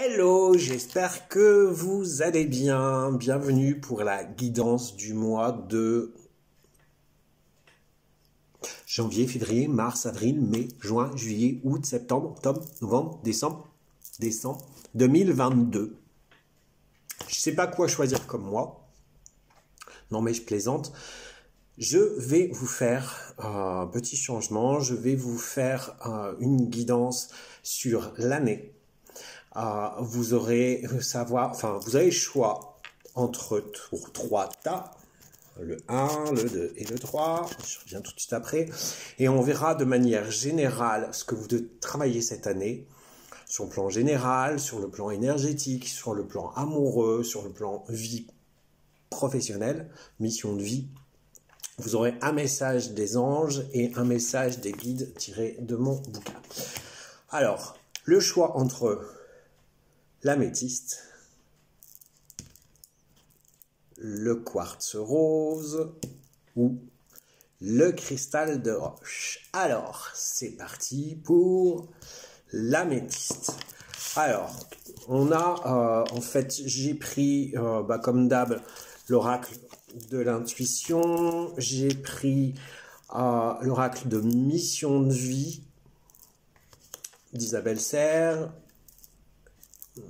Hello, j'espère que vous allez bien. Bienvenue pour la guidance du mois de janvier, février, mars, avril, mai, juin, juillet, août, septembre, octobre, novembre, décembre 2022. Je ne sais pas quoi choisir comme mois. Non mais je plaisante. Je vais vous faire un petit changement. Je vais vous faire une guidance sur l'année. Vous aurez vous avez le choix entre trois tas, le 1, le 2 et le 3, je reviens tout de suite après, et on verra de manière générale ce que vous devez travailler cette année, sur le plan général, sur le plan énergétique, sur le plan amoureux, sur le plan vie professionnelle, mission de vie. Vous aurez un message des anges et un message des guides tiré de mon bouquin. Alors, le choix entre l'améthyste, le quartz rose ou le cristal de roche. Alors, c'est parti pour l'améthyste. Alors, on a, en fait, j'ai pris, comme d'hab, l'oracle de l'intuition. J'ai pris l'oracle de mission de vie d'Isabelle Serre.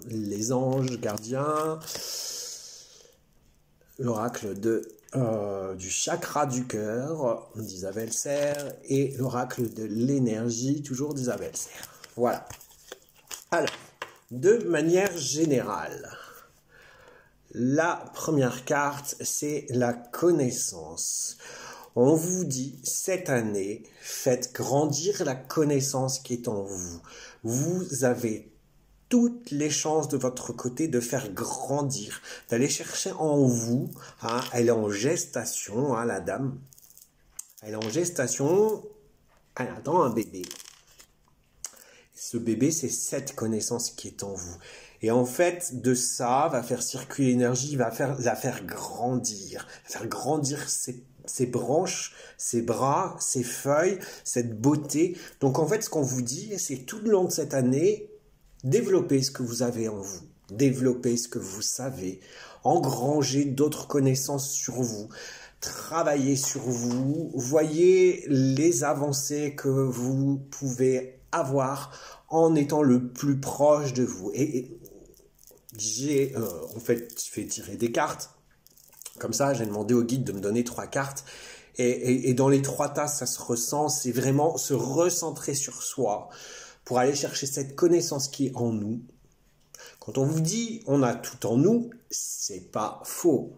Les anges gardiens, l'oracle du chakra du cœur d'Isabelle Serre et l'oracle de l'énergie toujours d'Isabelle Serre. Voilà. Alors, de manière générale, la première carte, c'est la connaissance. On vous dit, cette année, faites grandir la connaissance qui est en vous. Vous avez toutes les chances de votre côté de faire grandir, d'aller chercher en vous, elle est en gestation, la dame, elle est en gestation, elle attend un bébé. Ce bébé, c'est cette connaissance qui est en vous. Et en fait, de ça, va faire circuler l'énergie, la faire grandir ses branches, ses bras, ses feuilles, cette beauté. Donc en fait, ce qu'on vous dit, c'est tout le long de cette année, développez ce que vous avez en vous, développez ce que vous savez, engrangez d'autres connaissances sur vous, travaillez sur vous, voyez les avancées que vous pouvez avoir en étant le plus proche de vous. Et j'ai en fait fait tirer des cartes, comme ça j'ai demandé au guide de me donner 3 cartes, et dans les 3 tas ça se ressent, c'est vraiment se recentrer sur soi, pour aller chercher cette connaissance qui est en nous. Quand on vous dit on a tout en nous, c'est pas faux.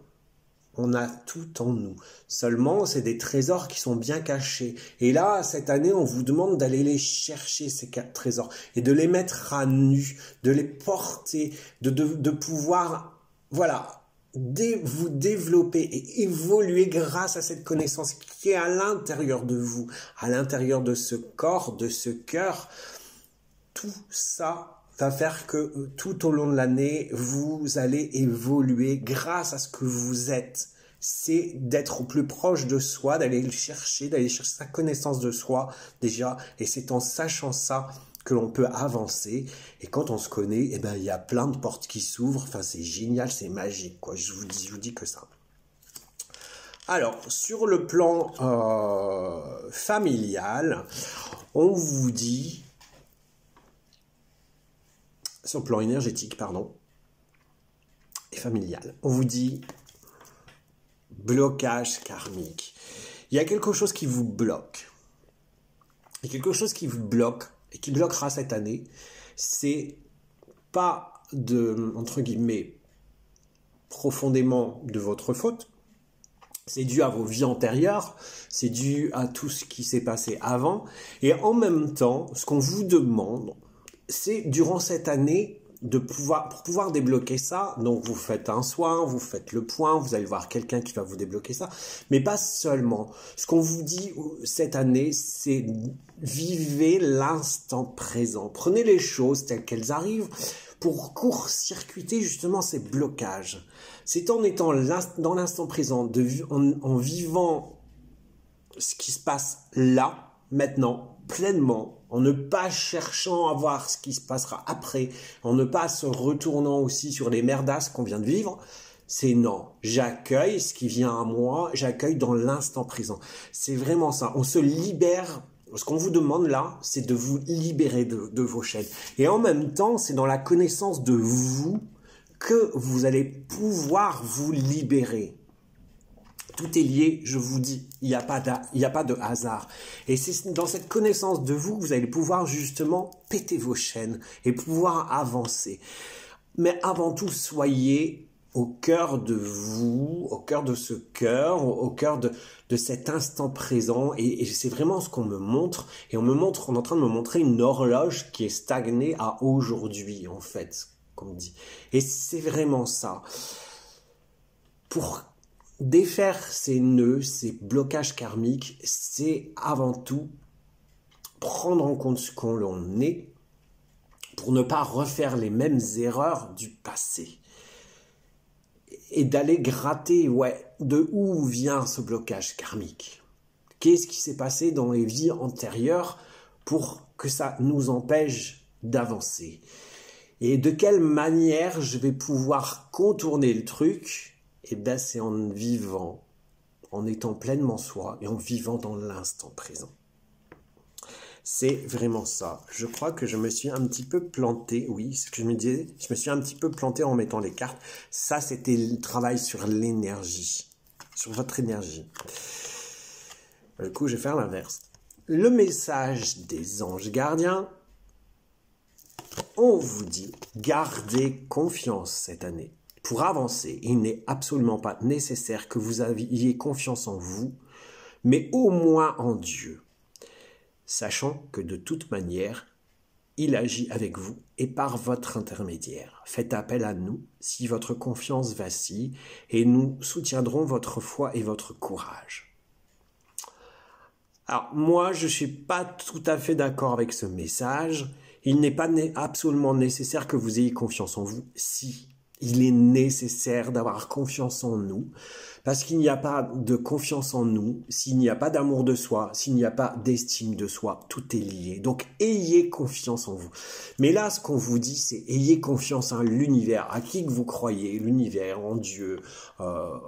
On a tout en nous. Seulement, c'est des trésors qui sont bien cachés. Et là, cette année, on vous demande d'aller les chercher, ces 4 trésors, et de les mettre à nu, de les porter, de pouvoir, voilà, vous développer et évoluer grâce à cette connaissance qui est à l'intérieur de vous, à l'intérieur de ce corps, de ce cœur. Tout ça va faire que tout au long de l'année, vous allez évoluer grâce à ce que vous êtes. C'est d'être au plus proche de soi, d'aller chercher sa connaissance de soi déjà. Et c'est en sachant ça que l'on peut avancer. Et quand on se connaît, eh ben, il y a plein de portes qui s'ouvrent. Enfin, c'est génial, c'est magique, quoi. Je vous dis que ça. Alors, sur le plan familial, on vous dit... Sur le plan énergétique, et familial. On vous dit blocage karmique. Il y a quelque chose qui vous bloque. Il y a quelque chose qui vous bloque et qui bloquera cette année. C'est pas entre guillemets, profondément de votre faute. C'est dû à vos vies antérieures. C'est dû à tout ce qui s'est passé avant. Et en même temps, ce qu'on vous demande, c'est durant cette année pour pouvoir débloquer ça. Donc vous faites un soin, vous faites le point, vous allez voir quelqu'un qui va vous débloquer ça, mais pas seulement. Ce qu'on vous dit cette année, c'est vivez l'instant présent. Prenez les choses telles qu'elles arrivent pour court-circuiter justement ces blocages. C'est en étant dans l'instant présent, en vivant ce qui se passe là, maintenant, pleinement, en ne pas cherchant à voir ce qui se passera après, en ne pas se retournant aussi sur les merdasses qu'on vient de vivre, c'est non, j'accueille ce qui vient à moi, j'accueille dans l'instant présent. C'est vraiment ça, on se libère. Ce qu'on vous demande là, c'est de vous libérer de vos chaînes. Et en même temps, c'est dans la connaissance de vous que vous allez pouvoir vous libérer. Tout est lié, je vous dis, il n'y a pas de hasard. Et c'est dans cette connaissance de vous que vous allez pouvoir justement péter vos chaînes et pouvoir avancer. Mais avant tout, soyez au cœur de vous, au cœur de ce cœur, au cœur de cet instant présent. Et c'est vraiment ce qu'on me montre. Et on est en train de me montrer une horloge qui est stagnée à aujourd'hui, en fait, comme on dit. Et c'est vraiment ça. Pour défaire ces nœuds, ces blocages karmiques, c'est avant tout prendre en compte ce qu'on l'on est pour ne pas refaire les mêmes erreurs du passé. Et d'aller gratter, de où vient ce blocage karmique? Qu'est-ce qui s'est passé dans les vies antérieures pour que ça nous empêche d'avancer? Et de quelle manière je vais pouvoir contourner le truc? Eh bien, c'est en vivant, en étant pleinement soi et en vivant dans l'instant présent. C'est vraiment ça. Je crois que je me suis un petit peu planté, oui, c'est ce que je me disais, je me suis un petit peu planté en mettant les cartes. Ça, c'était le travail sur l'énergie, sur votre énergie. Du coup, je vais faire l'inverse. Le message des anges gardiens, on vous dit, gardez confiance cette année. Pour avancer, il n'est absolument pas nécessaire que vous ayez confiance en vous, mais au moins en Dieu, sachant que de toute manière, il agit avec vous et par votre intermédiaire. Faites appel à nous si votre confiance vacille et nous soutiendrons votre foi et votre courage. Alors moi, je ne suis pas tout à fait d'accord avec ce message. Il n'est pas absolument nécessaire que vous ayez confiance en vous si il est nécessaire d'avoir confiance en nous, parce qu'il n'y a pas de confiance en nous, s'il n'y a pas d'amour de soi, s'il n'y a pas d'estime de soi, tout est lié. Donc, ayez confiance en vous. Mais là, ce qu'on vous dit, c'est ayez confiance en l'univers, à qui que vous croyez, l'univers, en Dieu, à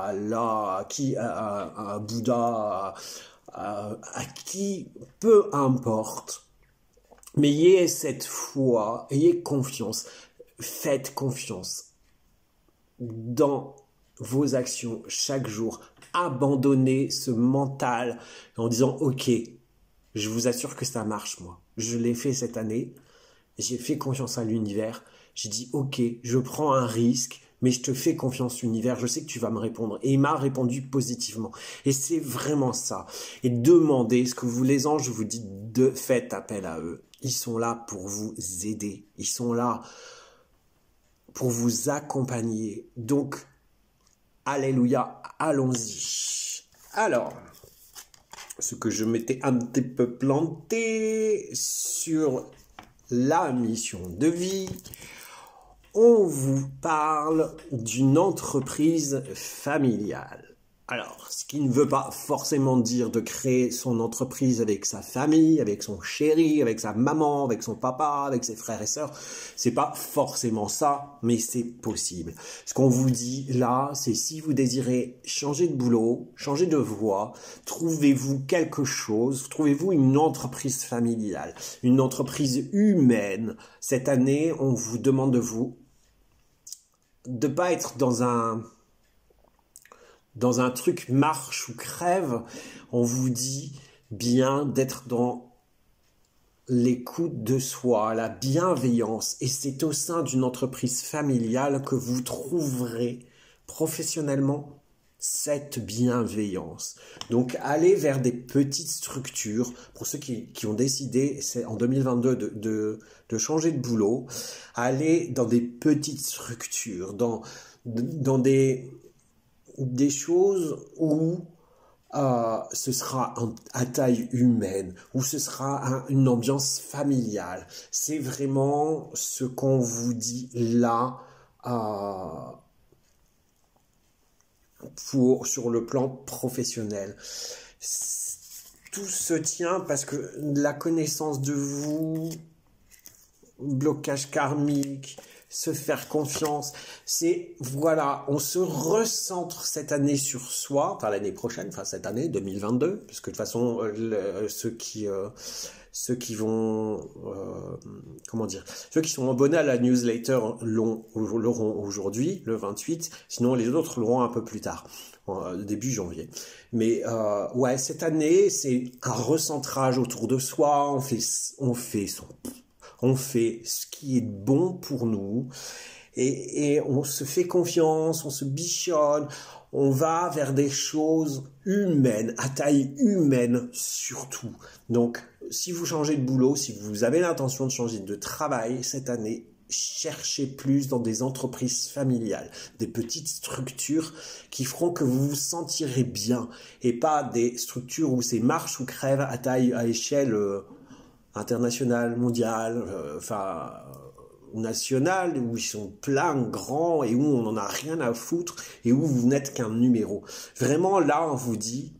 Allah, à Bouddha, à qui, peu importe. Mais ayez cette foi, ayez confiance. Faites confiance dans vos actions chaque jour. Abandonnez ce mental en disant « Ok, je vous assure que ça marche, moi. Je l'ai fait cette année. J'ai fait confiance à l'univers. J'ai dit « Ok, je prends un risque, mais je te fais confiance, l'univers. Je sais que tu vas me répondre. » Et il m'a répondu positivement. Et c'est vraiment ça. Et demandez ce que vous, les anges, je vous dis, faites appel à eux. Ils sont là pour vous aider. Ils sont là pour vous accompagner. Donc, alléluia, allons-y. Alors, ce que je m'étais un petit peu planté sur la mission de vie, on vous parle d'une entreprise familiale. Alors, ce qui ne veut pas forcément dire de créer son entreprise avec sa famille, avec son chéri, avec sa maman, avec son papa, avec ses frères et sœurs. C'est pas forcément ça, mais c'est possible. Ce qu'on vous dit là, c'est si vous désirez changer de boulot, changer de voie, trouvez-vous quelque chose, trouvez-vous une entreprise familiale, une entreprise humaine. Cette année, on vous demande de vous de pas être dans un truc marche ou crève. On vous dit bien d'être dans l'écoute de soi, la bienveillance. Et c'est au sein d'une entreprise familiale que vous trouverez professionnellement cette bienveillance. Donc, allez vers des petites structures. Pour ceux qui ont décidé en 2022 de changer de boulot, allez dans des petites structures, dans des choses où ce sera à taille humaine, où ce sera une ambiance familiale. C'est vraiment ce qu'on vous dit là sur le plan professionnel. tout se tient parce que la connaissance de vous, blocage karmique, se faire confiance, c'est, voilà, on se recentre cette année sur soi, enfin l'année prochaine, enfin cette année, 2022, parce que de toute façon, ceux qui vont, comment dire, ceux qui sont abonnés à la newsletter l'auront aujourd'hui, le 28, sinon les autres l'auront un peu plus tard, début janvier. Mais ouais, cette année, c'est un recentrage autour de soi, on fait ce qui est bon pour nous et on se fait confiance, on se bichonne, on va vers des choses humaines, à taille humaine surtout. Donc, si vous changez de boulot, si vous avez l'intention de changer de travail cette année, cherchez plus dans des entreprises familiales, des petites structures qui feront que vous vous sentirez bien et pas des structures où c'est marche ou crève à échelle international, mondial, national, où ils sont pleins, grands, et où on n'en a rien à foutre, et où vous n'êtes qu'un numéro. Vraiment, là, on vous dit,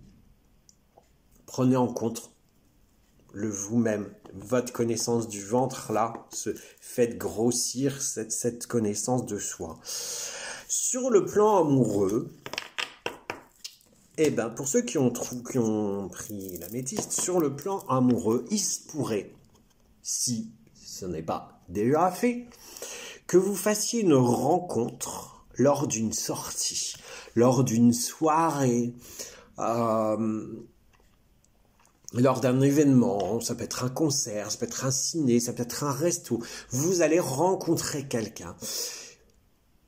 prenez en compte le vous-même, votre connaissance du ventre, là, faites grossir cette connaissance de soi. Sur le plan amoureux, eh ben, pour ceux qui ont pris l'améthyste, sur le plan amoureux, il se pourrait, si ce n'est pas déjà fait, que vous fassiez une rencontre lors d'une sortie, lors d'une soirée, lors d'un événement, ça peut être un concert, ça peut être un ciné, ça peut être un resto. Vous allez rencontrer quelqu'un.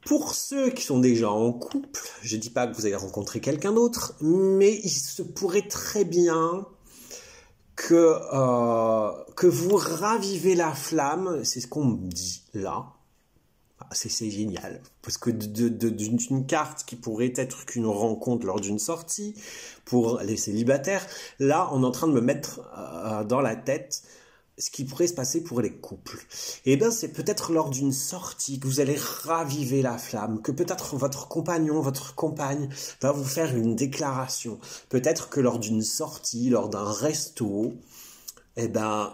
Pour ceux qui sont déjà en couple, je ne dis pas que vous allez rencontrer quelqu'un d'autre, mais il se pourrait très bien que vous ravivez la flamme, c'est ce qu'on me dit là. C'est génial, parce que d'une carte qui pourrait être qu'une rencontre lors d'une sortie, pour les célibataires, là on est en train de me mettre dans la tête ce qui pourrait se passer pour les couples. Et bien c'est peut-être lors d'une sortie que vous allez raviver la flamme, que peut-être votre compagnon, votre compagne va vous faire une déclaration. Peut-être que lors d'une sortie, lors d'un resto, eh ben,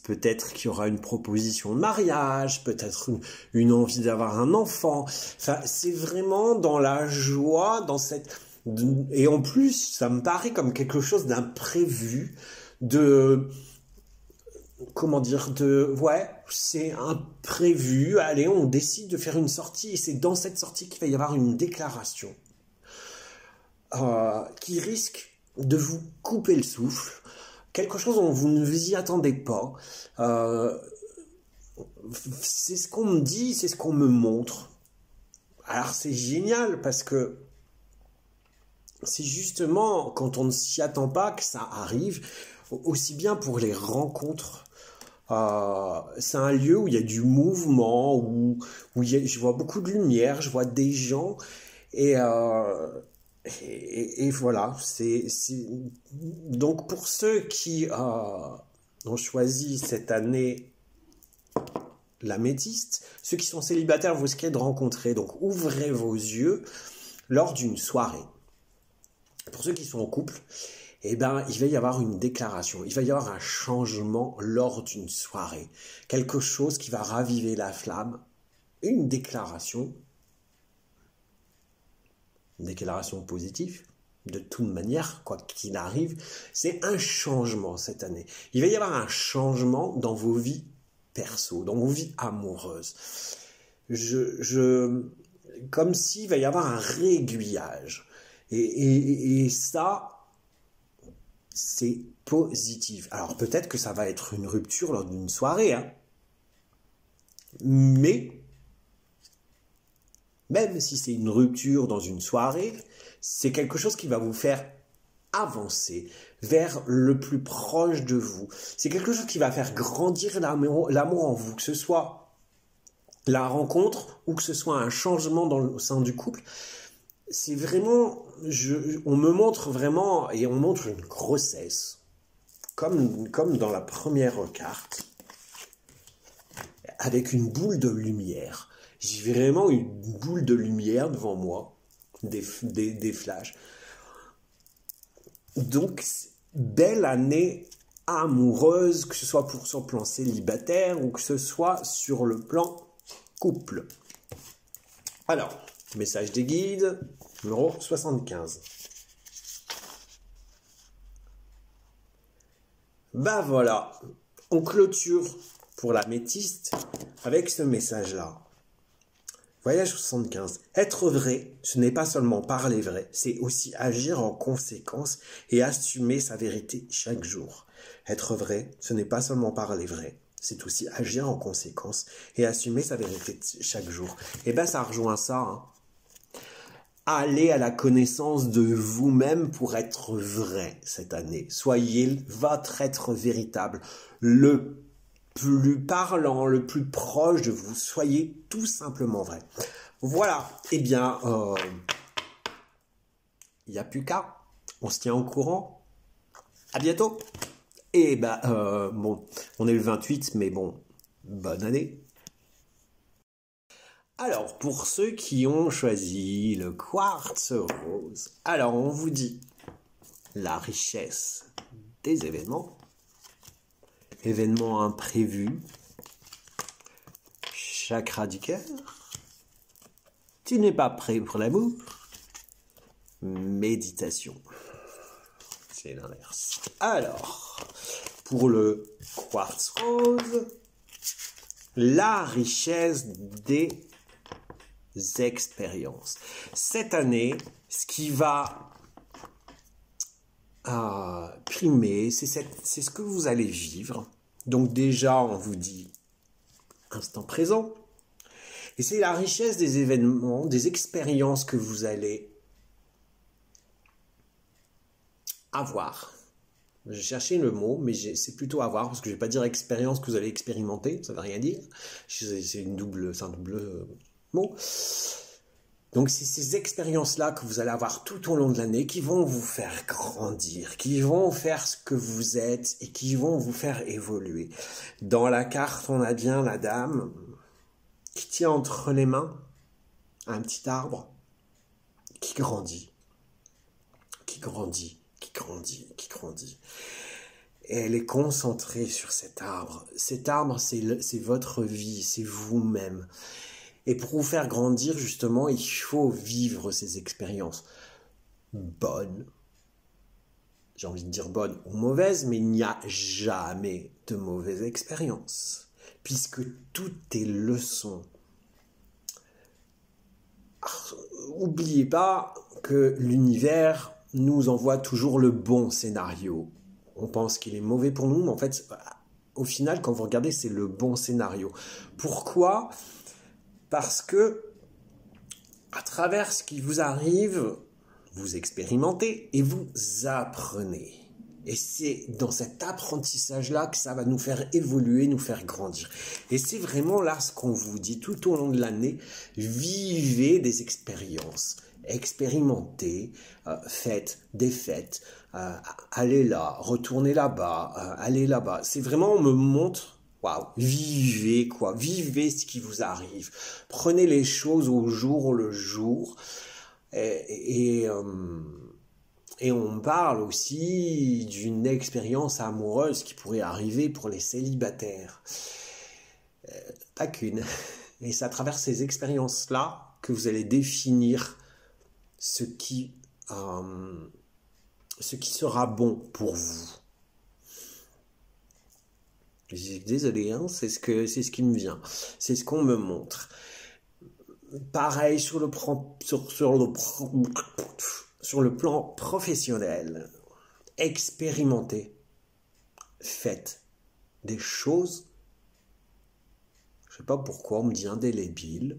peut-être qu'il y aura une proposition de mariage, peut-être une envie d'avoir un enfant. Enfin, c'est vraiment dans la joie, et en plus, ça me paraît comme quelque chose d'imprévu, ouais, c'est imprévu. Allez, on décide de faire une sortie et c'est dans cette sortie qu'il va y avoir une déclaration qui risque de vous couper le souffle. Quelque chose dont vous ne vous y attendez pas. C'est ce qu'on me dit, c'est ce qu'on me montre. Alors c'est génial parce que c'est justement quand on ne s'y attend pas que ça arrive, aussi bien pour les rencontres. C'est un lieu où il y a du mouvement, où je vois beaucoup de lumière, je vois des gens et voilà, donc pour ceux qui ont choisi cette année l'améthyste, ceux qui sont célibataires, vous risquez de rencontrer, donc ouvrez vos yeux lors d'une soirée. Pour ceux qui sont en couple, eh ben, il va y avoir une déclaration, il va y avoir un changement lors d'une soirée, quelque chose qui va raviver la flamme, une déclaration positive, de toute manière, quoi qu'il arrive, c'est un changement cette année. Il va y avoir un changement dans vos vies perso, dans vos vies amoureuses. Comme s'il va y avoir un réaiguillage. Et ça, c'est positif. Alors peut-être que ça va être une rupture lors d'une soirée, hein. Mais même si c'est une rupture dans une soirée, c'est quelque chose qui va vous faire avancer vers le plus proche de vous. C'est quelque chose qui va faire grandir l'amour en vous, que ce soit la rencontre ou que ce soit un changement au sein du couple. C'est vraiment, on me montre vraiment, et on montre une grossesse, comme dans la première carte, avec une boule de lumière. J'ai vraiment une boule de lumière devant moi, des flashs. Donc, belle année amoureuse, que ce soit sur le plan célibataire ou que ce soit sur le plan couple. Alors, message des guides, numéro 75. Ben voilà, on clôture pour l'améthyste avec ce message-là. Voyage 75. Être vrai, ce n'est pas seulement parler vrai, c'est aussi agir en conséquence et assumer sa vérité chaque jour. Être vrai, ce n'est pas seulement parler vrai, c'est aussi agir en conséquence et assumer sa vérité chaque jour. Et ben ça rejoint ça, hein. Allez à la connaissance de vous-même pour être vrai cette année. Soyez votre être véritable, le plus parlant, le plus proche de vous. Soyez tout simplement vrai. Voilà, eh bien, il n'y a plus qu'à. On se tient au courant. À bientôt. Et bon, on est le 28, mais bon, bonne année. Alors, pour ceux qui ont choisi le quartz rose, alors on vous dit la richesse des événements, événements imprévus, chakra du cœur, tu n'es pas prêt pour l'amour, méditation, c'est l'inverse. Alors, pour le quartz rose, la richesse des expériences. Cette année, ce qui va primer, c'est ce que vous allez vivre. Donc déjà, on vous dit instant présent. Et c'est la richesse des événements, des expériences que vous allez avoir. J'ai cherché le mot, mais c'est plutôt avoir, parce que je ne vais pas dire expérience que vous allez expérimenter, ça ne veut rien dire. C'est un double mot. Donc c'est ces expériences-là que vous allez avoir tout au long de l'année qui vont vous faire grandir, qui vont faire ce que vous êtes et qui vont vous faire évoluer. Dans la carte, on a bien la dame qui tient entre les mains un petit arbre qui grandit, qui grandit, qui grandit, qui grandit. Et elle est concentrée sur cet arbre. Cet arbre, c'est votre vie, c'est vous-même. Et pour vous faire grandir, justement, il faut vivre ces expériences bonnes. J'ai envie de dire bonnes ou mauvaises, mais il n'y a jamais de mauvaises expériences, puisque tout est leçon. N'oubliez pas que l'univers nous envoie toujours le bon scénario. On pense qu'il est mauvais pour nous, mais en fait, au final, quand vous regardez, c'est le bon scénario. Pourquoi ? Parce que, à travers ce qui vous arrive, vous expérimentez et vous apprenez. Et c'est dans cet apprentissage-là que ça va nous faire évoluer, nous faire grandir. Et c'est vraiment là ce qu'on vous dit tout au long de l'année. Vivez des expériences, expérimentez, faites des fêtes, allez là, retournez là-bas, allez là-bas. C'est vraiment, on me montre... Waouh, vivez quoi, vivez ce qui vous arrive. Prenez les choses au jour le jour. Et on parle aussi d'une expérience amoureuse qui pourrait arriver pour les célibataires. Pas qu'une. Et c'est à travers ces expériences-là que vous allez définir ce qui sera bon pour vous. Désolé, hein, c'est ce qui me vient, c'est ce qu'on me montre. Pareil sur le plan professionnel, expérimentez, faites des choses, je sais pas pourquoi on me dit indélébile,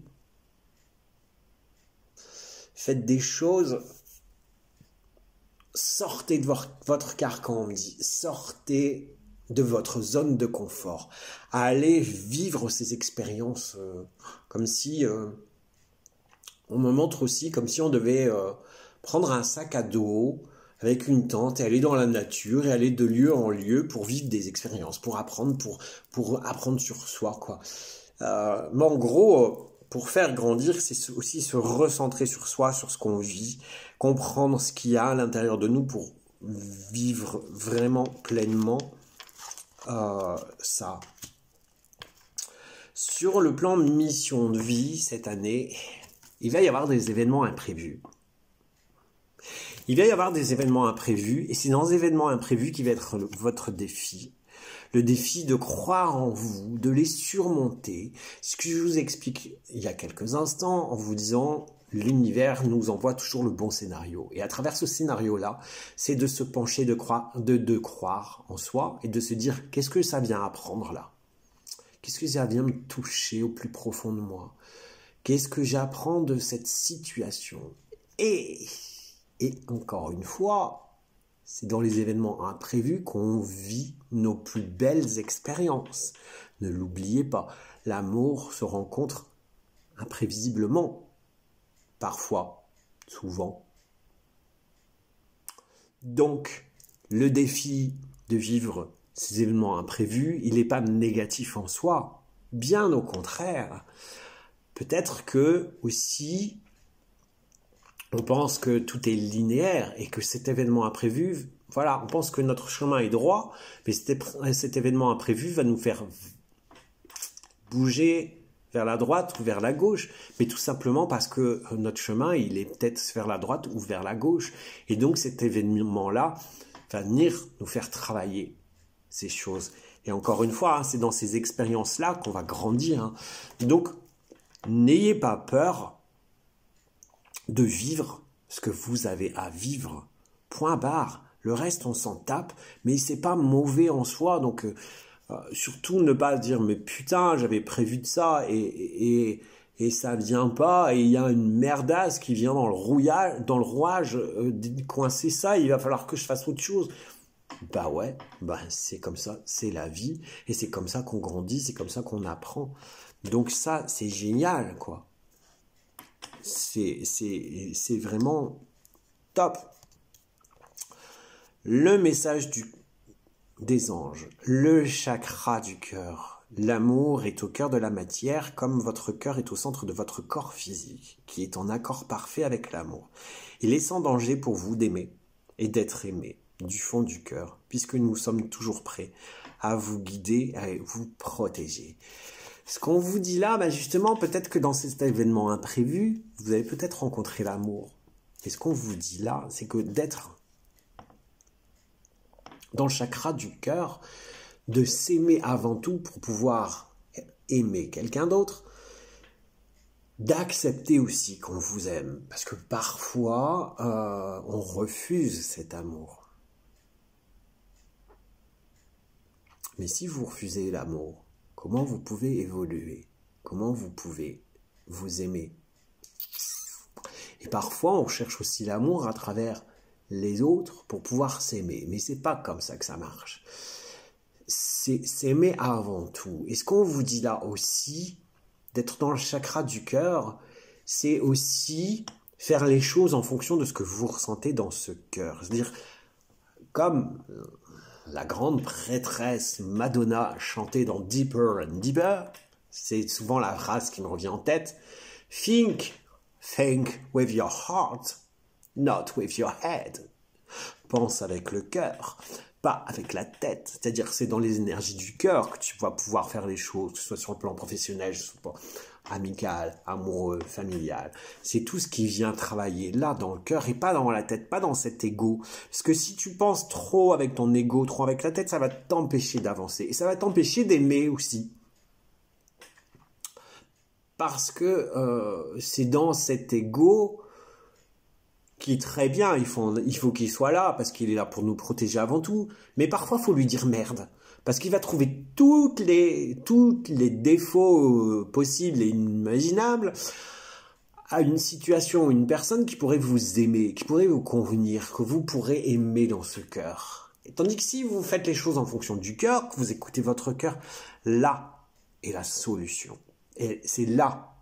faites des choses, sortez de votre carcan, on me dit, sortez de votre zone de confort, allez vivre ces expériences comme si, on me montre aussi comme si on devait prendre un sac à dos avec une tente et aller dans la nature et aller de lieu en lieu pour vivre des expériences, pour apprendre, pour apprendre sur soi, quoi. Mais en gros, pour faire grandir, c'est aussi se recentrer sur soi, sur ce qu'on vit, comprendre ce qu'il y a à l'intérieur de nous pour vivre vraiment pleinement ça. Sur le plan de mission de vie, cette année, il va y avoir des événements imprévus. Il va y avoir des événements imprévus, et c'est dans ces événements imprévus qui va être votre défi. Le défi de croire en vous, de les surmonter. Ce que je vous explique il y a quelques instants en vous disant, l'univers nous envoie toujours le bon scénario. Et à travers ce scénario-là, c'est de se pencher, de croire en soi et de se dire, qu'est-ce que ça vient apprendre là? Qu'est-ce que ça vient me toucher au plus profond de moi? Qu'est-ce que j'apprends de cette situation? Et encore une fois, c'est dans les événements imprévus qu'on vit nos plus belles expériences. Ne l'oubliez pas, l'amour se rencontre imprévisiblement, parfois, souvent. Donc, le défi de vivre ces événements imprévus, il n'est pas négatif en soi, bien au contraire. Peut-être que aussi, on pense que tout est linéaire et que cet événement imprévu, voilà, on pense que notre chemin est droit, mais cet événement imprévu va nous faire bouger vers la droite ou vers la gauche, mais tout simplement parce que notre chemin, il est peut-être vers la droite ou vers la gauche. Et donc cet événement-là va venir nous faire travailler ces choses. Et encore une fois, c'est dans ces expériences-là qu'on va grandir. Donc, n'ayez pas peur de vivre ce que vous avez à vivre. Point barre. Le reste, on s'en tape, mais c'est pas mauvais en soi. Donc, surtout ne pas dire, mais putain, j'avais prévu de ça et ça vient pas. Et il y a une merdasse qui vient dans le rouage, coincer ça. Il va falloir que je fasse autre chose. Bah ouais, bah c'est comme ça, c'est la vie. Et c'est comme ça qu'on grandit, c'est comme ça qu'on apprend. Donc ça, c'est génial, quoi. C'est vraiment top. Le message des anges, le chakra du cœur. L'amour est au cœur de la matière, comme votre cœur est au centre de votre corps physique, qui est en accord parfait avec l'amour. Il est sans danger pour vous d'aimer et d'être aimé du fond du cœur, puisque nous sommes toujours prêts à vous guider, à vous protéger. Ce qu'on vous dit là, bah justement, peut-être que dans cet événement imprévu, vous avez peut-être rencontré l'amour. Et ce qu'on vous dit là, c'est que d'être dans le chakra du cœur, de s'aimer avant tout pour pouvoir aimer quelqu'un d'autre, d'accepter aussi qu'on vous aime. Parce que parfois, on refuse cet amour. Mais si vous refusez l'amour, comment vous pouvez évoluer? Comment vous pouvez vous aimer? Et parfois, on cherche aussi l'amour à travers les autres pour pouvoir s'aimer. Mais c'est pas comme ça que ça marche. C'est s'aimer avant tout. Et ce qu'on vous dit là aussi, d'être dans le chakra du cœur, c'est aussi faire les choses en fonction de ce que vous ressentez dans ce cœur. C'est-à-dire, comme la grande prêtresse Madonna chantait dans Deeper and Deeper, c'est souvent la phrase qui me revient en tête. Think with your heart, not with your head. Pense avec le cœur, pas avec la tête. C'est-à-dire c'est dans les énergies du cœur que tu vas pouvoir faire les choses, que ce soit sur le plan professionnel, que ce soit amical, amoureux, familial. C'est tout ce qui vient travailler là dans le cœur et pas dans la tête, pas dans cet ego. Parce que si tu penses trop avec ton ego, trop avec la tête, ça va t'empêcher d'avancer. Et ça va t'empêcher d'aimer aussi. Parce que c'est dans cet ego qui est très bien, il faut qu'il soit là, parce qu'il est là pour nous protéger avant tout. Mais parfois, il faut lui dire merde. Parce qu'il va trouver toutes les défauts possibles et inimaginables à une situation, une personne qui pourrait vous aimer, qui pourrait vous convenir, que vous pourrez aimer dans ce cœur. Et tandis que si vous faites les choses en fonction du cœur, que vous écoutez votre cœur, là est la solution. Et c'est là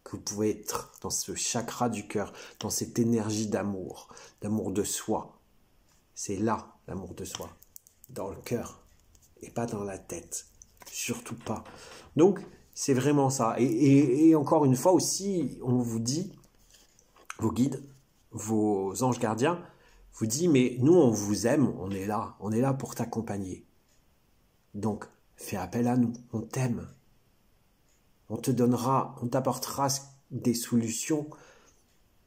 que vous pouvez être dans ce chakra du cœur, dans cette énergie d'amour de soi. C'est là l'amour de soi, dans le cœur. Et pas dans la tête, surtout pas. Donc, c'est vraiment ça. Et encore une fois aussi, on vous dit, vos guides, vos anges gardiens, vous dit, mais nous, on vous aime, on est là pour t'accompagner. Donc, fais appel à nous, on t'aime. On te donnera, on t'apportera des solutions.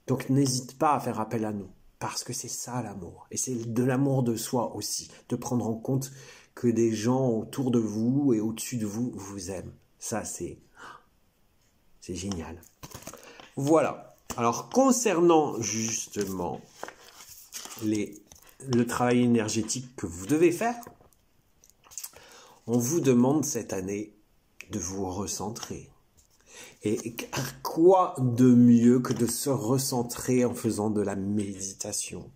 Donc, n'hésite pas à faire appel à nous, parce que c'est ça l'amour. Et c'est de l'amour de soi aussi, de prendre en compte que des gens autour de vous et au-dessus de vous vous aiment. Ça, c'est génial. Voilà. Alors, concernant justement le travail énergétique que vous devez faire, on vous demande cette année de vous recentrer. Et quoi de mieux que de se recentrer en faisant de la méditation?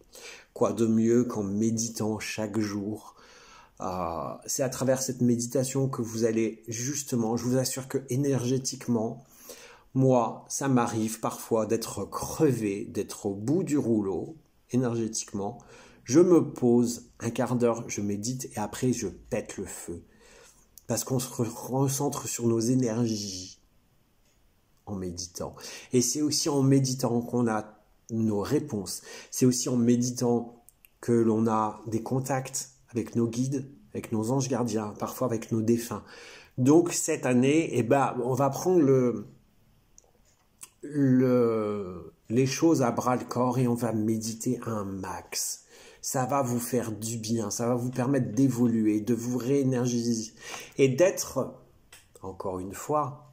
Quoi de mieux qu'en méditant chaque jour? C'est à travers cette méditation que vous allez justement, je vous assure que énergétiquement, moi, ça m'arrive parfois d'être crevé, d'être au bout du rouleau, énergétiquement. Je me pose un quart d'heure, je médite et après je pète le feu. Parce qu'on se recentre sur nos énergies en méditant. Et c'est aussi en méditant qu'on a nos réponses. C'est aussi en méditant que l'on a des contacts avec nos guides, avec nos anges gardiens, parfois avec nos défunts. Donc cette année, on va prendre les choses à bras le corps et on va méditer un max. Ça va vous faire du bien, ça va vous permettre d'évoluer, de vous réénergiser et d'être, encore une fois,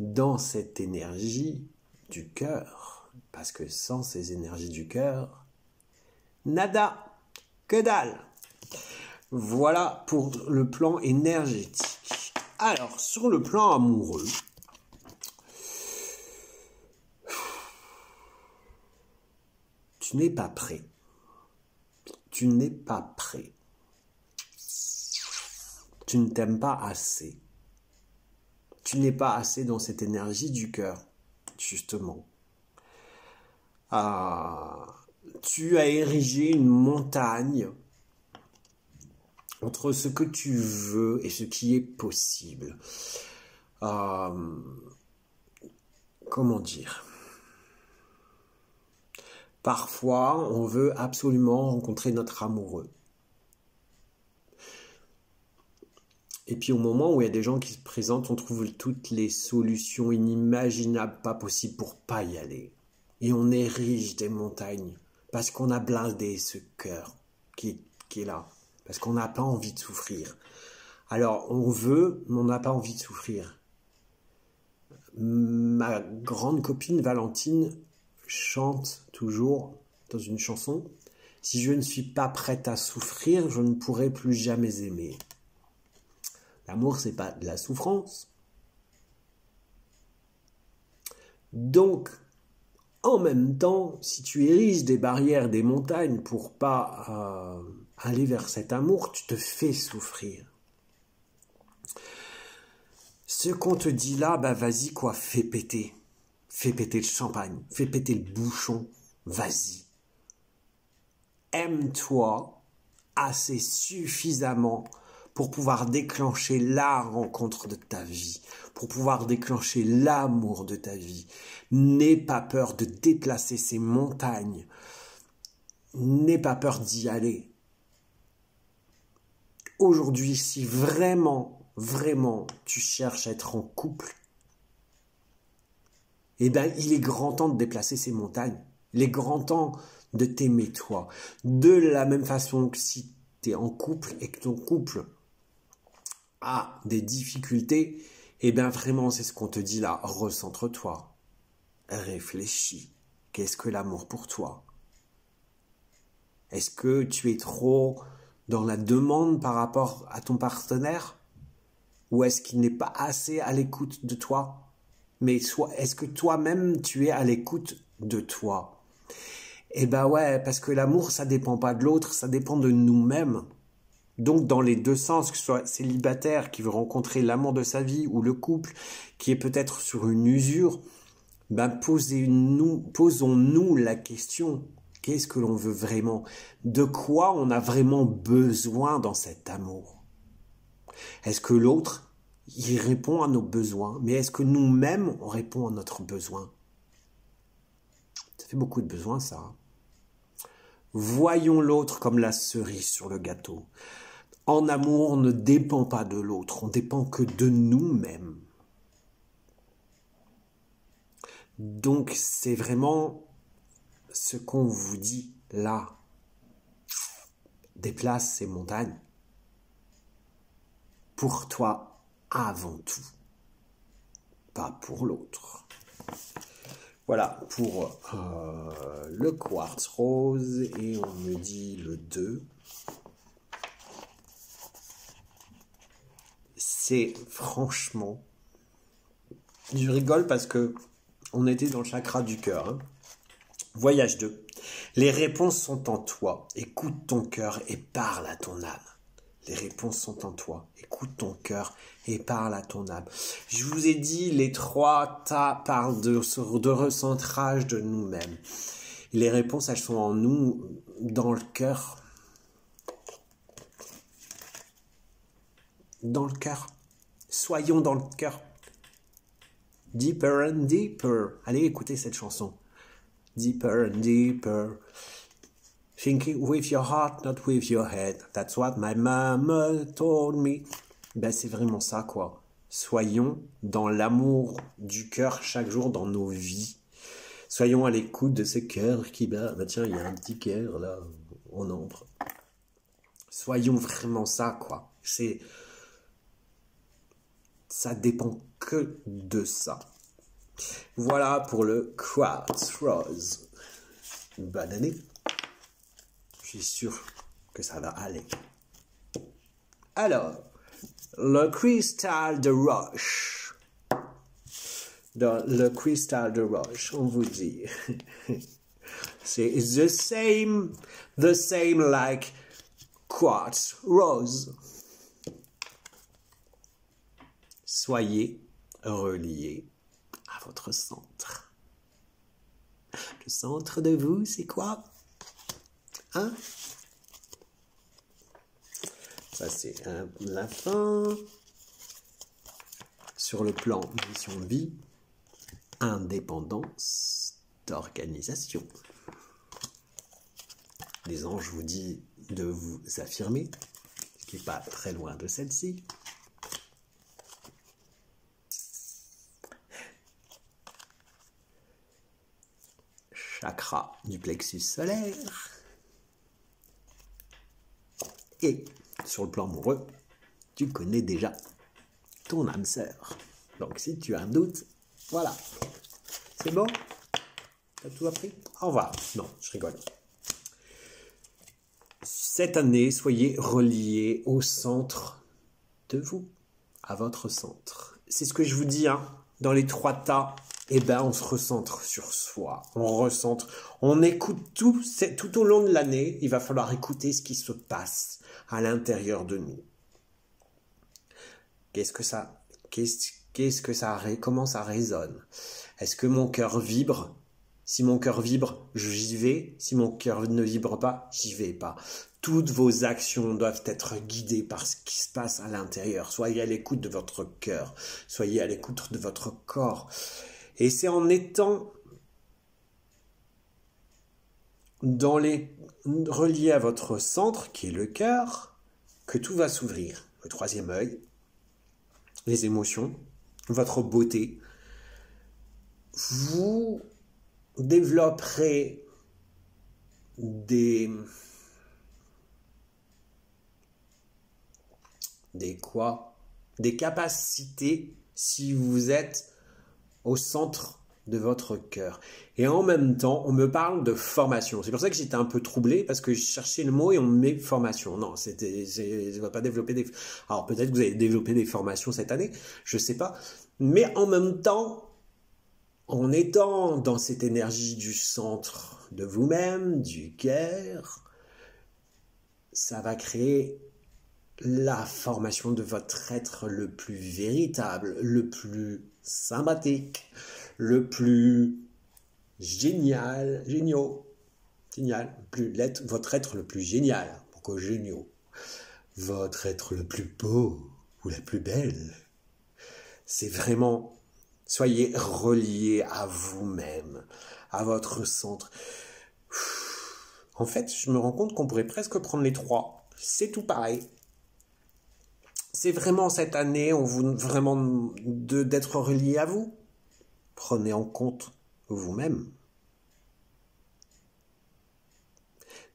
dans cette énergie du cœur. Parce que sans ces énergies du cœur, nada, que dalle. Voilà pour le plan énergétique. Alors, sur le plan amoureux, tu n'es pas prêt. Tu n'es pas prêt. Tu ne t'aimes pas assez. Tu n'es pas assez dans cette énergie du cœur, justement. Tu as érigé une montagne entre ce que tu veux et ce qui est possible. Comment dire ? Parfois, on veut absolument rencontrer notre amoureux. Et puis au moment où il y a des gens qui se présentent, on trouve toutes les solutions inimaginables, pas possibles pour pas y aller. Et on érige des montagnes parce qu'on a blindé ce cœur qui est là. Parce qu'on n'a pas envie de souffrir. Alors on veut, mais on n'a pas envie de souffrir. Ma grande copine Valentine chante toujours dans une chanson « Si je ne suis pas prête à souffrir, je ne pourrai plus jamais aimer ». L'amour, c'est pas de la souffrance. Donc, en même temps, si tu ériges des barrières, des montagnes pour pas aller vers cet amour, tu te fais souffrir. Ce qu'on te dit là, vas-y quoi, fais péter. Fais péter le champagne, fais péter le bouchon, vas-y. Aime-toi assez suffisamment pour pouvoir déclencher la rencontre de ta vie, pour pouvoir déclencher l'amour de ta vie. N'aie pas peur de déplacer ces montagnes. N'aie pas peur d'y aller. Aujourd'hui, si vraiment, vraiment, tu cherches à être en couple, il est grand temps de déplacer ces montagnes. Il est grand temps de t'aimer toi. De la même façon que si tu es en couple et que ton couple a des difficultés, vraiment, c'est ce qu'on te dit là. Recentre-toi. Réfléchis. Qu'est-ce que l'amour pour toi? Est-ce que tu es trop dans la demande par rapport à ton partenaire? Ou est-ce qu'il n'est pas assez à l'écoute de toi? Mais est-ce que toi-même, tu es à l'écoute de toi? Ouais, parce que l'amour, ça dépend pas de l'autre, ça dépend de nous-mêmes. Donc, dans les deux sens, que ce soit célibataire qui veut rencontrer l'amour de sa vie ou le couple qui est peut-être sur une usure, posons-nous la question, qu'est-ce que l'on veut vraiment? De quoi on a vraiment besoin dans cet amour? Est-ce que l'autre, il répond à nos besoins? Mais est-ce que nous-mêmes, on répond à notre besoin? Ça fait beaucoup de besoins, ça. Voyons l'autre comme la cerise sur le gâteau. En amour, on ne dépend pas de l'autre, on dépend que de nous-mêmes. Donc, c'est vraiment ce qu'on vous dit là. Déplace ces montagnes. Pour toi, avant tout. Pas pour l'autre. Voilà pour le quartz rose. Et on me dit le 2. C'est franchement... Je rigole parce que on était dans le chakra du cœur. Hein. Voyage 2. Les réponses sont en toi. Écoute ton cœur et parle à ton âme. Les réponses sont en toi. Écoute ton cœur et parle à ton âme. Je vous ai dit, les 3 tas parlent de recentrage de nous-mêmes. Les réponses, elles sont en nous, dans le cœur. Dans le cœur. Soyons dans le cœur. Deeper and deeper. Allez, écoutez cette chanson. Deeper and deeper. Thinking with your heart, not with your head. That's what my mama told me. Ben, c'est vraiment ça, quoi. Soyons dans l'amour du cœur chaque jour dans nos vies. Soyons à l'écoute de ce cœur qui bat. Ben, tiens, il y a un petit cœur, là, en ombre. Soyons vraiment ça, quoi. Ça dépend que de ça. Voilà pour le quartz rose. Bonne année. Je suis sûr que ça va aller. Alors, le cristal de roche. Dans le cristal de roche, on vous dit, c'est the same like quartz rose. Soyez reliés à votre centre. Le centre de vous, c'est quoi? Hein? Ça, c'est la fin. Sur le plan mission vie, indépendance d'organisation. Les anges vous disent de vous affirmer, ce qui n'est pas très loin de celle-ci. Chakra du plexus solaire. Et sur le plan amoureux, tu connais déjà ton âme sœur. Donc si tu as un doute, voilà. C'est bon? T'as tout appris? Au revoir. Non, je rigole. Cette année, soyez reliés au centre de vous, à votre centre. C'est ce que je vous dis, hein, dans les 3 tas. Eh ben, on se recentre sur soi, on recentre, on écoute tout au long de l'année, il va falloir écouter ce qui se passe à l'intérieur de nous. Comment ça résonne? Est-ce que mon cœur vibre? Si mon cœur vibre, j'y vais. Si mon cœur ne vibre pas, j'y vais pas. Toutes vos actions doivent être guidées par ce qui se passe à l'intérieur. Soyez à l'écoute de votre cœur, soyez à l'écoute de votre corps. Et c'est en étant relié à votre centre, qui est le cœur, que tout va s'ouvrir. Le 3e œil, les émotions, votre beauté. Vous développerez des capacités si vous êtes au centre de votre cœur. Et en même temps, on me parle de formation. C'est pour ça que j'étais un peu troublé, parce que je cherchais le mot et on me met formation. Non, je ne vais pas développer des... Alors peut-être que vous avez développé des formations cette année, je ne sais pas. Mais en même temps, en étant dans cette énergie du centre de vous-même, du cœur, ça va créer la formation de votre être le plus véritable, le plus sympathique, le plus génial, votre être le plus génial, pourquoi géniaux, votre être le plus beau ou la plus belle. C'est vraiment, soyez reliés à vous-même, à votre centre. En fait, je me rends compte qu'on pourrait presque prendre les trois. C'est tout pareil. C'est vraiment cette année, on vous vraiment d'être relié à vous. Prenez en compte vous-même.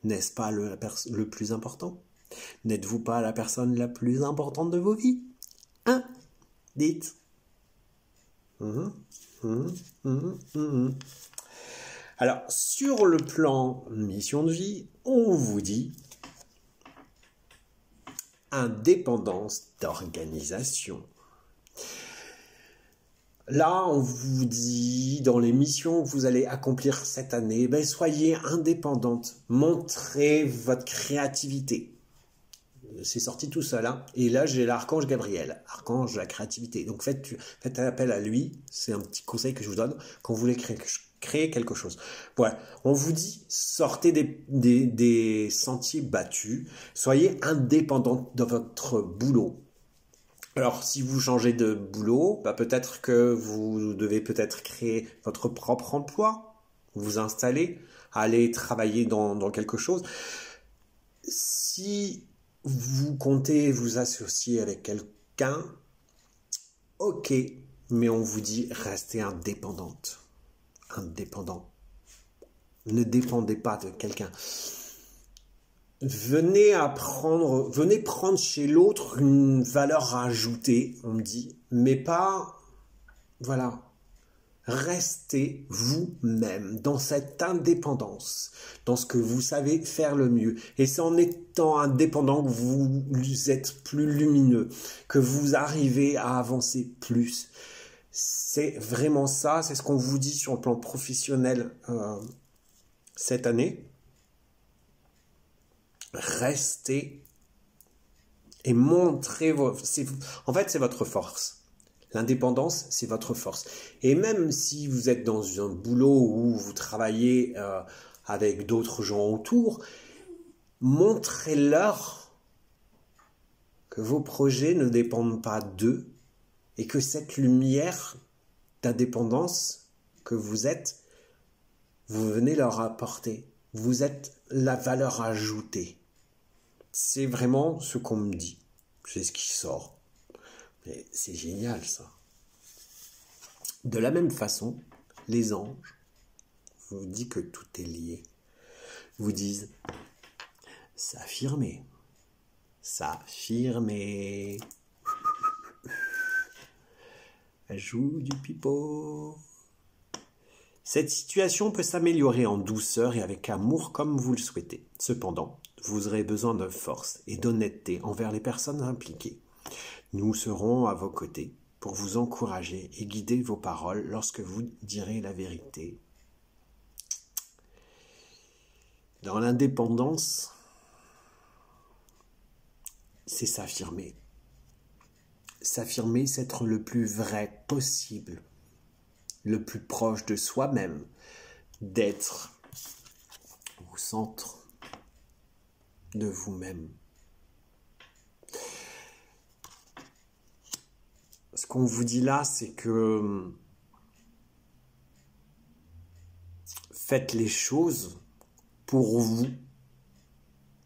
N'est-ce pas le plus important? N'êtes-vous pas la personne la plus importante de vos vies? Hein? Dites. Alors, sur le plan mission de vie, on vous dit indépendance d'organisation. Là, on vous dit, dans les missions que vous allez accomplir cette année, soyez indépendante, montrez votre créativité. C'est sorti tout seul, hein. Et là, j'ai l'archange Gabriel, archange de la créativité. Donc, faites appel à lui, c'est un petit conseil que je vous donne quand vous voulez créer quelque chose. Voilà, on vous dit, sortez des sentiers battus, soyez indépendante de votre boulot. Alors, si vous changez de boulot, peut-être que vous devez créer votre propre emploi, vous installer, aller travailler dans quelque chose. Si vous comptez vous associer avec quelqu'un, ok, mais on vous dit restez indépendante. Indépendant. Ne dépendez pas de quelqu'un. Venez prendre chez l'autre une valeur ajoutée, on me dit, mais pas, voilà, restez vous-même dans cette indépendance, dans ce que vous savez faire le mieux. Et c'est en étant indépendant que vous êtes plus lumineux, que vous arrivez à avancer plus. C'est vraiment ça, c'est ce qu'on vous dit sur le plan professionnel cette année. Restez et montrez en fait, c'est votre force. L'indépendance, c'est votre force. Et même si vous êtes dans un boulot où vous travaillez avec d'autres gens autour, montrez-leur que vos projets ne dépendent pas d'eux et que cette lumière d'indépendance que vous êtes, vous venez leur apporter. Vous êtes la valeur ajoutée. C'est vraiment ce qu'on me dit. C'est ce qui sort. Mais c'est génial, ça. De la même façon, les anges vous disent que tout est lié. Vous disent s'affirmer. S'affirmer. Elle joue du pipeau. Cette situation peut s'améliorer en douceur et avec amour comme vous le souhaitez. Cependant, vous aurez besoin de force et d'honnêteté envers les personnes impliquées. Nous serons à vos côtés pour vous encourager et guider vos paroles lorsque vous direz la vérité. Dans l'indépendance, c'est s'affirmer. S'affirmer, c'est être le plus vrai possible, le plus proche de soi-même, d'être au centre de vous-même. Ce qu'on vous dit là, c'est que faites les choses pour vous,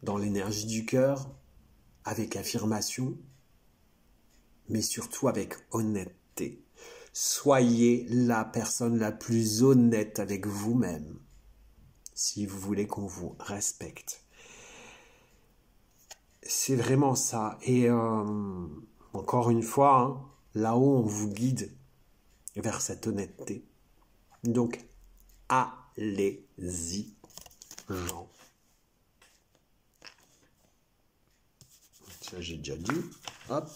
dans l'énergie du cœur, avec affirmation, mais surtout avec honnêteté. Soyez la personne la plus honnête avec vous-même, si vous voulez qu'on vous respecte. C'est vraiment ça. Et encore une fois, hein, là-haut, on vous guide vers cette honnêteté. Donc, allez-y, Jean. Ça, j'ai déjà dit. Hop.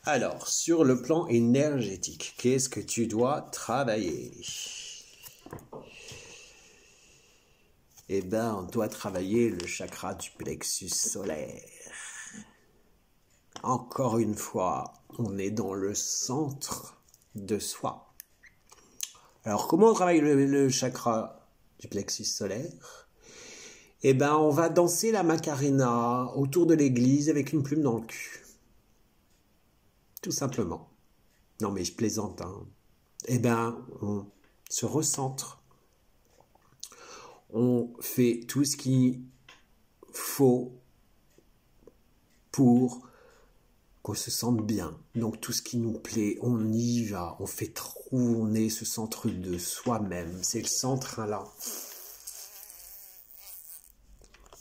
Alors, sur le plan énergétique, qu'est-ce que tu dois travailler? Eh bien, on doit travailler le chakra du plexus solaire. Encore une fois, on est dans le centre de soi. Alors, comment on travaille le chakra du plexus solaire? Eh bien, on va danser la Macarena autour de l'église avec une plume dans le cul. Tout simplement. Non, mais je plaisante, hein. Eh bien, on se recentre. On fait tout ce qu'il faut pour qu'on se sente bien. Donc tout ce qui nous plaît, on y va, on fait tourner ce centre de soi-même. C'est le centre là.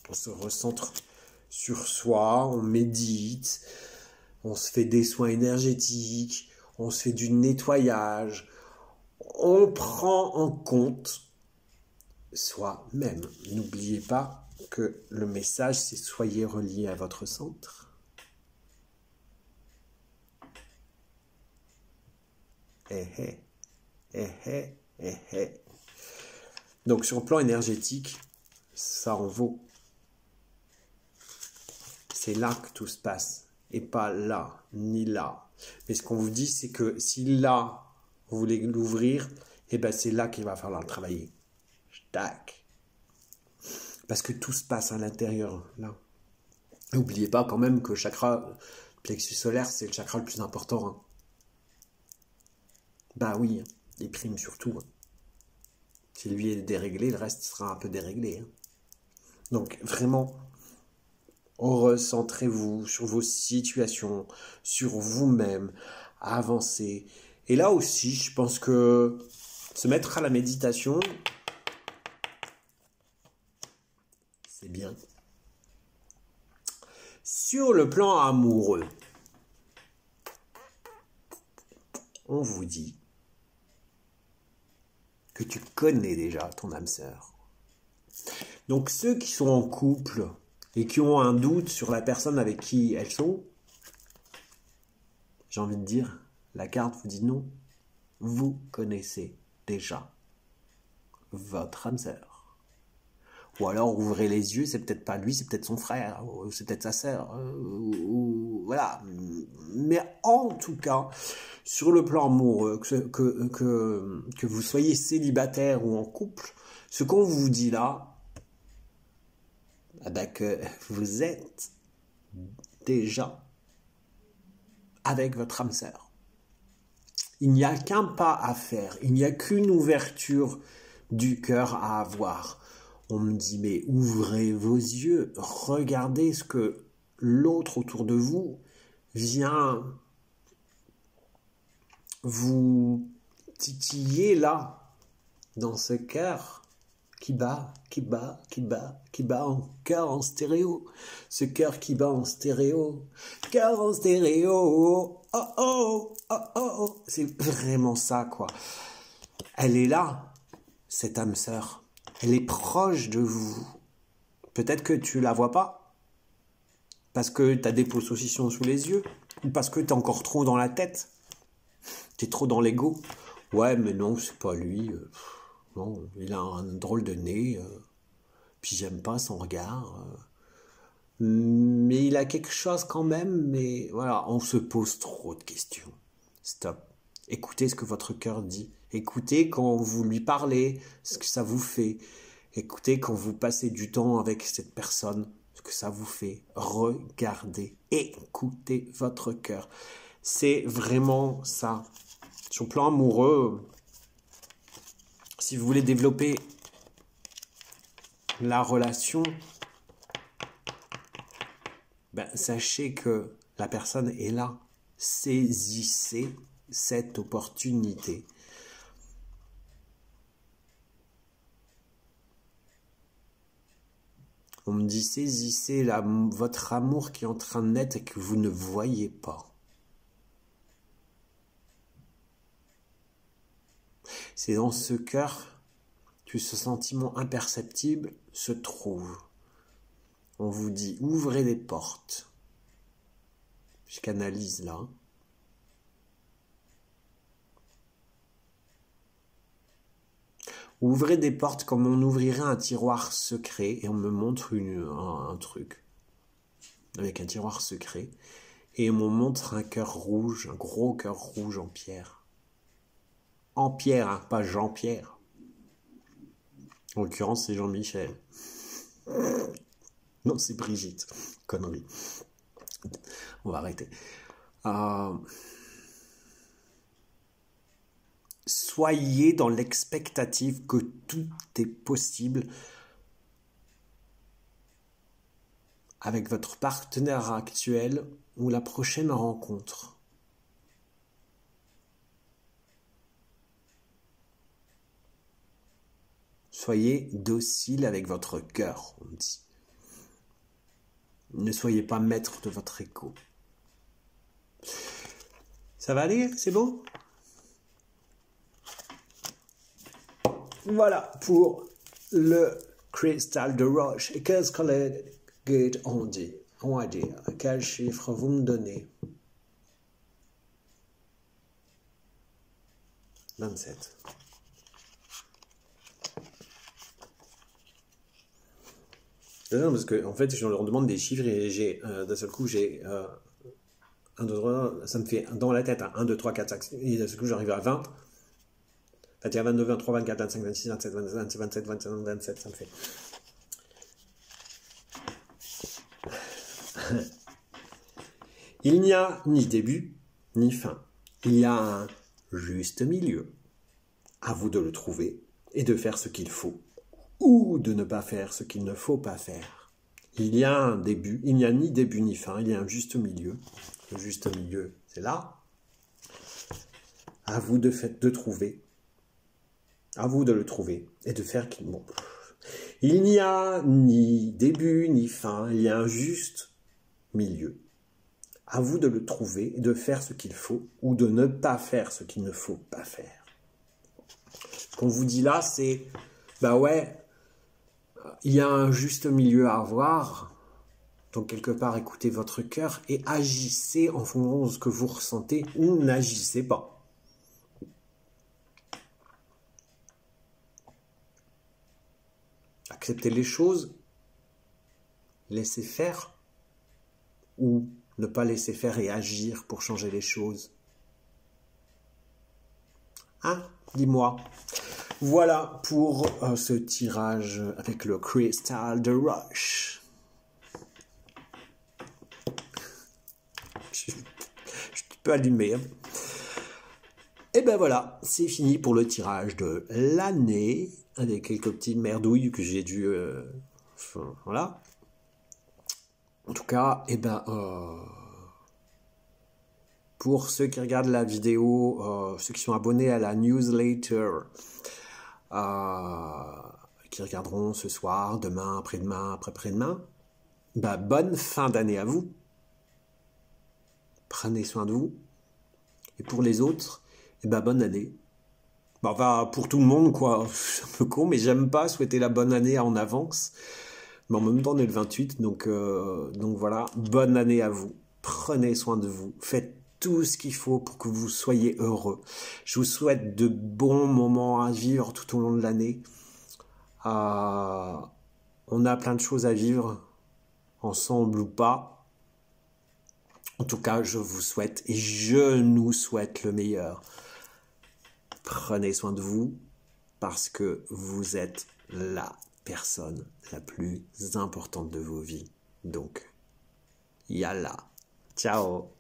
On se recentre sur soi, on médite, on se fait des soins énergétiques, on se fait du nettoyage, on prend en compte soi-même. N'oubliez pas que le message, c'est soyez reliés à votre centre. Donc sur le plan énergétique, ça en vaut. C'est là que tout se passe, et pas là, ni là. Mais ce qu'on vous dit, c'est que si là, vous voulez l'ouvrir, eh ben c'est là qu'il va falloir le travailler. Tac. Parce que tout se passe à l'intérieur, là. N'oubliez pas quand même que le chakra, le plexus solaire, c'est le chakra le plus important. Hein. Bah oui, il prime surtout. Hein. Si lui est déréglé, le reste sera un peu déréglé. Hein. Donc vraiment, recentrez-vous sur vos situations, sur vous-même, avancez. Et là aussi, je pense que se mettre à la méditation, c'est bien. Sur le plan amoureux, on vous dit que tu connais déjà ton âme sœur. Donc ceux qui sont en couple et qui ont un doute sur la personne avec qui elles sont, j'ai envie de dire, la carte vous dit non. Vous connaissez déjà votre âme sœur. Ou alors ouvrez les yeux, c'est peut-être pas lui, c'est peut-être son frère, ou c'est peut-être sa sœur, voilà. Mais en tout cas, sur le plan amoureux, que vous soyez célibataire ou en couple, ce qu'on vous dit là, que vous êtes déjà avec votre âme sœur. Il n'y a qu'un pas à faire, il n'y a qu'une ouverture du cœur à avoir. On me dit, mais ouvrez vos yeux, regardez ce que l'autre autour de vous vient vous titiller là, dans ce cœur qui bat, qui bat, qui bat, qui bat en cœur en stéréo. Ce cœur qui bat en stéréo, cœur en stéréo, oh oh, oh oh. C'est vraiment ça, quoi. Elle est là, cette âme sœur. Elle est proche de vous. Peut-être que tu la vois pas, parce que tu as des possessions sous les yeux, ou parce que tu es encore trop dans la tête. Tu es trop dans l'ego. Ouais, mais non, c'est pas lui. Non, il a un drôle de nez. Puis j'aime pas son regard. Mais il a quelque chose quand même. Mais voilà, on se pose trop de questions. Stop. Écoutez ce que votre cœur dit. Écoutez quand vous lui parlez, ce que ça vous fait. Écoutez quand vous passez du temps avec cette personne, ce que ça vous fait. Regardez, écoutez votre cœur. C'est vraiment ça. Sur le plan amoureux, si vous voulez développer la relation, sachez que la personne est là. Saisissez cette opportunité. On me dit, saisissez votre amour qui est en train de naître et que vous ne voyez pas. C'est dans ce cœur que ce sentiment imperceptible se trouve. On vous dit, ouvrez les portes. Je canalise là. Ouvrez des portes comme on ouvrirait un tiroir secret et on me montre un truc avec un tiroir secret et on me montre un cœur rouge, un gros cœur rouge en pierre. En pierre, hein, pas Jean-Pierre. En l'occurrence, c'est Jean-Michel. Non, c'est Brigitte. Connerie. On va arrêter. Soyez dans l'expectative que tout est possible avec votre partenaire actuel ou la prochaine rencontre. Soyez docile avec votre cœur, on dit. Ne soyez pas maître de votre ego. Ça va aller? C'est bon? Voilà pour le cristal de roche. Et qu'est-ce que les guides ont dit? On va dire, quel chiffre vous me donnez? 27. Non, parce que en fait, je leur demande des chiffres et j'ai d'un seul coup, j'ai 1, 2, 3, ça me fait dans la tête 1, 2, 3, 4, 5, et d'un seul coup, j'arrive à 20. Il y a 22, 23, 24, 25, 26, 27, 27, 27, 27, ça me fait. Il n'y a ni début, ni fin. Il y a un juste milieu. À vous de le trouver et de faire ce qu'il faut, ou de ne pas faire ce qu'il ne faut pas faire. Il y a un début, il n'y a ni début ni fin, il y a un juste milieu. Le juste milieu, c'est là. À vous de trouver. À vous de le trouver et de faire qu'il... Bon. Il n'y a ni début ni fin, il y a un juste milieu. À vous de le trouver et de faire ce qu'il faut ou de ne pas faire ce qu'il ne faut pas faire. Ce qu'on vous dit là, c'est, bah ouais, il y a un juste milieu à avoir. Donc quelque part, écoutez votre cœur et agissez en fonction de ce que vous ressentez ou n'agissez pas. Accepter les choses, laisser faire ou ne pas laisser faire et agir pour changer les choses. Hein? Dis-moi. Voilà pour ce tirage avec le cristal de roche. Je peux allumer. Hein. Et ben voilà, c'est fini pour le tirage de l'année, avec quelques petites merdouilles que j'ai dû... voilà. En tout cas, et ben... pour ceux qui regardent la vidéo, ceux qui sont abonnés à la newsletter, qui regarderont ce soir, demain, après-demain, après-demain, bah, bonne fin d'année à vous. Prenez soin de vous. Et pour les autres, et bah, bonne année. Bah, enfin, pour tout le monde, quoi. C'est un peu con, mais j'aime pas souhaiter la bonne année en avance. Mais en même temps, on est le 28, donc voilà, bonne année à vous. Prenez soin de vous. Faites tout ce qu'il faut pour que vous soyez heureux. Je vous souhaite de bons moments à vivre tout au long de l'année. On a plein de choses à vivre, ensemble ou pas. En tout cas, je vous souhaite et je nous souhaite le meilleur. Prenez soin de vous parce que vous êtes la personne la plus importante de vos vies. Donc, yalla. Ciao.